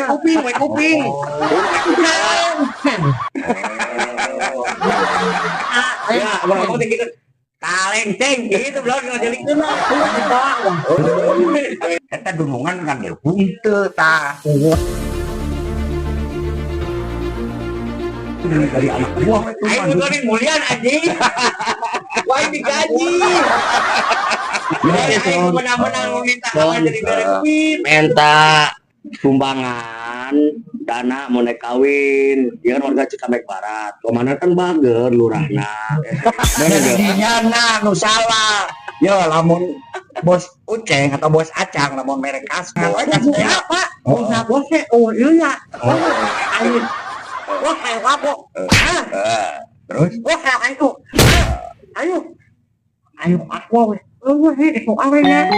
uping. Kuping. Ya, ngomong gitu. Kalengceng gitu belum ngajalikeun mah. Eta dunungan kan ya henteu tah. Dari anak buah itu Aing mah. bukan mulian anjing. Wah digaji. Aing menang-menang minta kawan jadi beremin. Minta sumbangan dana mau naik kawin, dia kan warga Cikampek Barat, komandan kan bager lurahna. Jadinya nu salah. Yo lamun bos Uceng atau bos Acang lamun merek Kasmo. Siapa? Bosnya iya. Aing. Wah, kayak apa? Terus Wah, ayo. Ayo. Ayo aku. Oh, itu awalnya.